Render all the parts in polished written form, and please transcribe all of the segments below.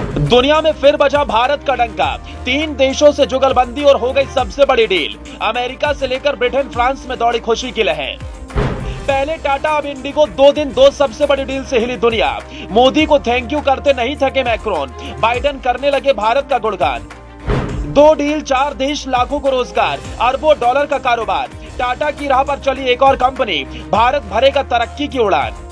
दुनिया में फिर बजा भारत का डंका। 3 देशों से जुगलबंदी और हो गई सबसे बड़ी डील। अमेरिका से लेकर ब्रिटेन फ्रांस में दौड़ी खुशी की लहर। पहले टाटा अब इंडिगो, 2 दिन 2 सबसे बड़ी डील से हिली दुनिया। मोदी को थैंक यू करते नहीं थके मैक्रोन, बाइडेन करने लगे भारत का गुणगान। 2 डील, 4 देश, लाखों को रोजगार, अरबों डॉलर का कारोबार। टाटा की राह पर चली एक और कंपनी, भारत भरेगा तरक्की की उड़ान।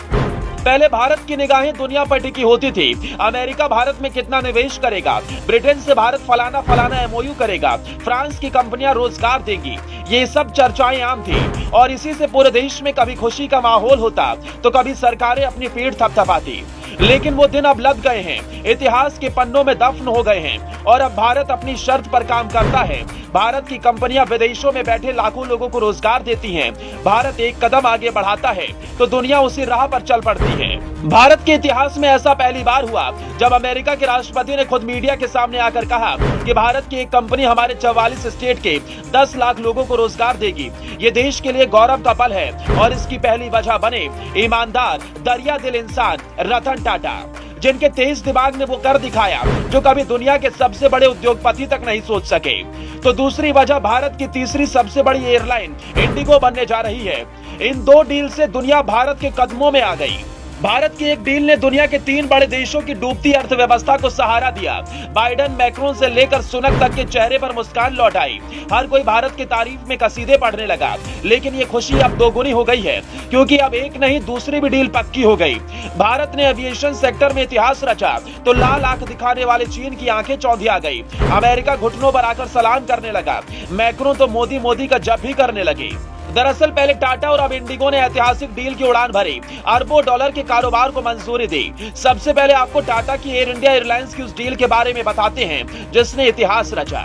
पहले भारत की निगाहें दुनिया पर टिकी होती थी। अमेरिका भारत में कितना निवेश करेगा, ब्रिटेन से भारत फलाना फलाना एमओयू करेगा, फ्रांस की कंपनियां रोजगार देंगी, ये सब चर्चाएं आम थी। और इसी से पूरे देश में कभी खुशी का माहौल होता तो कभी सरकारें अपनी पीठ थपथपाती। लेकिन वो दिन अब लद गए हैं, इतिहास के पन्नों में दफन हो गए हैं और अब भारत अपनी शर्त पर काम करता है। भारत की कंपनियां विदेशों में बैठे लाखों लोगों को रोजगार देती हैं। भारत एक कदम आगे बढ़ाता है तो दुनिया उसी राह पर चल पड़ती है। भारत के इतिहास में ऐसा पहली बार हुआ जब अमेरिका के राष्ट्रपति ने खुद मीडिया के सामने आकर कहा कि भारत की एक कंपनी हमारे 44 स्टेट के 10 लाख लोगों को रोजगार देगी। ये देश के लिए गौरव का पल है और इसकी पहली वजह बने ईमानदार, दरिया दिल इंसान रतन टाटा, जिनके तेज दिमाग ने वो कर दिखाया जो कभी दुनिया के सबसे बड़े उद्योगपति तक नहीं सोच सके। तो दूसरी वजह भारत की तीसरी सबसे बड़ी एयरलाइन इंडिगो बनने जा रही है। इन 2 डील से दुनिया भारत के कदमों में आ गई। भारत की एक डील ने दुनिया के 3 बड़े देशों की डूबती अर्थव्यवस्था को सहारा दिया। बाइडेन, मैक्रोन से लेकर सुनक तक के चेहरे पर मुस्कान लौट आई। हर कोई भारत की तारीफ में कसीदे पढ़ने लगा। लेकिन ये खुशी अब दोगुनी हो गई है क्योंकि अब एक नहीं दूसरी भी डील पक्की हो गई। भारत ने एविएशन सेक्टर में इतिहास रचा तो लाल आंख दिखाने वाले चीन की आंखें चौंधिया गई। अमेरिका घुटनों पर आकर सलाम करने लगा। मैक्रोन तो मोदी का जब भी करने लगे। दरअसल पहले टाटा और अब इंडिगो ने ऐतिहासिक डील की उड़ान भरी, अरबों डॉलर के कारोबार को मंजूरी दी। सबसे पहले आपको टाटा की एयर इंडिया एयरलाइंस की उस डील के बारे में बताते हैं जिसने इतिहास रचा।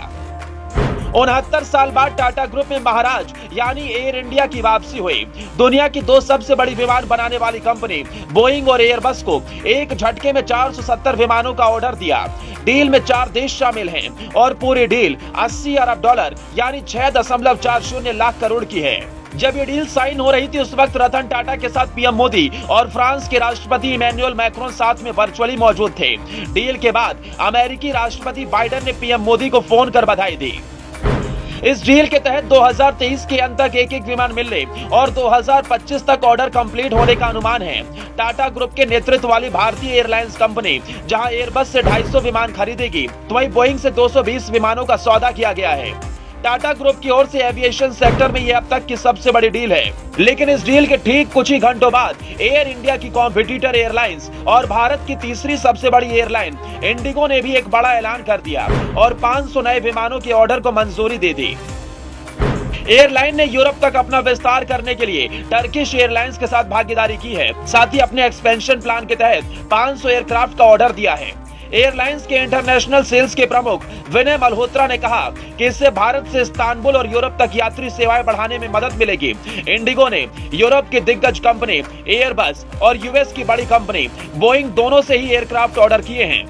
69 साल बाद टाटा ग्रुप में महाराज यानी एयर इंडिया की वापसी हुई। दुनिया की 2 सबसे बड़ी विमान बनाने वाली कंपनी बोइंग और एयरबस को एक झटके में 470 विमानों का ऑर्डर दिया। डील में 4 देश शामिल हैं और पूरी डील 80 अरब डॉलर यानी 6.40 लाख करोड़ की है। जब ये डील साइन हो रही थी उस वक्त रतन टाटा के साथ पीएम मोदी और फ्रांस के राष्ट्रपति इमैनुअल मैक्रोन साथ में वर्चुअली मौजूद थे। डील के बाद अमेरिकी राष्ट्रपति बाइडेन ने पीएम मोदी को फोन कर बधाई दी। इस डील के तहत 2023 के अंत तक एक विमान मिलने और 2025 तक ऑर्डर कंप्लीट होने का अनुमान है। टाटा ग्रुप के नेतृत्व वाली भारतीय एयरलाइंस कंपनी जहां एयरबस से 250 विमान खरीदेगी तो वहीं बोइंग से 220 विमानों का सौदा किया गया है। टाटा ग्रुप की ओर से एविएशन सेक्टर में यह अब तक की सबसे बड़ी डील है। लेकिन इस डील के ठीक कुछ ही घंटों बाद एयर इंडिया की कॉम्पिटिटर एयरलाइंस और भारत की तीसरी सबसे बड़ी एयरलाइन इंडिगो ने भी एक बड़ा ऐलान कर दिया और 500 नए विमानों के ऑर्डर को मंजूरी दे दी। एयरलाइन ने यूरोप तक अपना विस्तार करने के लिए टर्किश एयरलाइंस के साथ भागीदारी की है। साथ ही अपने एक्सपेंशन प्लान के तहत 500 एयरक्राफ्ट का ऑर्डर दिया है। एयरलाइंस के इंटरनेशनल सेल्स के प्रमुख विनय मल्होत्रा ने कहा कि इससे भारत से इस्तांबुल और यूरोप तक यात्री सेवाएं बढ़ाने में मदद मिलेगी। इंडिगो ने यूरोप की दिग्गज कंपनी एयरबस और यूएस की बड़ी कंपनी बोइंग दोनों से ही एयरक्राफ्ट ऑर्डर किए हैं।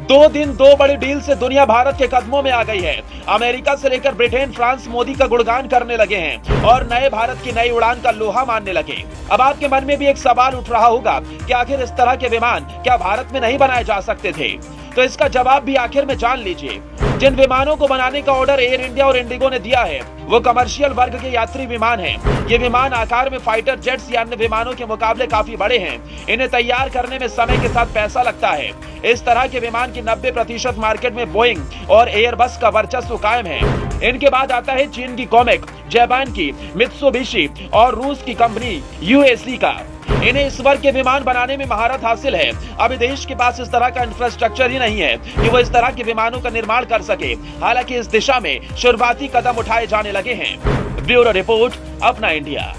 2 दिन 2 बड़ी डील से दुनिया भारत के कदमों में आ गई है। अमेरिका से लेकर ब्रिटेन, फ्रांस मोदी का गुणगान करने लगे हैं और नए भारत की नई उड़ान का लोहा मानने लगे। अब आपके मन में भी एक सवाल उठ रहा होगा कि आखिर इस तरह के विमान क्या भारत में नहीं बनाए जा सकते थे? तो इसका जवाब भी आखिर में जान लीजिए। जिन विमानों को बनाने का ऑर्डर एयर इंडिया और इंडिगो ने दिया है वो कमर्शियल वर्ग के यात्री विमान हैं। ये विमान आकार में फाइटर जेट्स या अन्य विमानों के मुकाबले काफी बड़े हैं। इन्हें तैयार करने में समय के साथ पैसा लगता है। इस तरह के विमान की 90% मार्केट में बोइंग और एयरबस का वर्चस्व कायम है। इनके बाद आता है चीन की कॉमेक, जापान की मित्सुबिशी और रूस की कंपनी यूएसी का। इन्हें इस वर्ग के विमान बनाने में महारत हासिल है। अभी देश के पास इस तरह का इंफ्रास्ट्रक्चर ही नहीं है कि वो इस तरह के विमानों का निर्माण कर सके। हालांकि इस दिशा में शुरुआती कदम उठाए जाने लगे हैं। ब्यूरो रिपोर्ट, अपना इंडिया।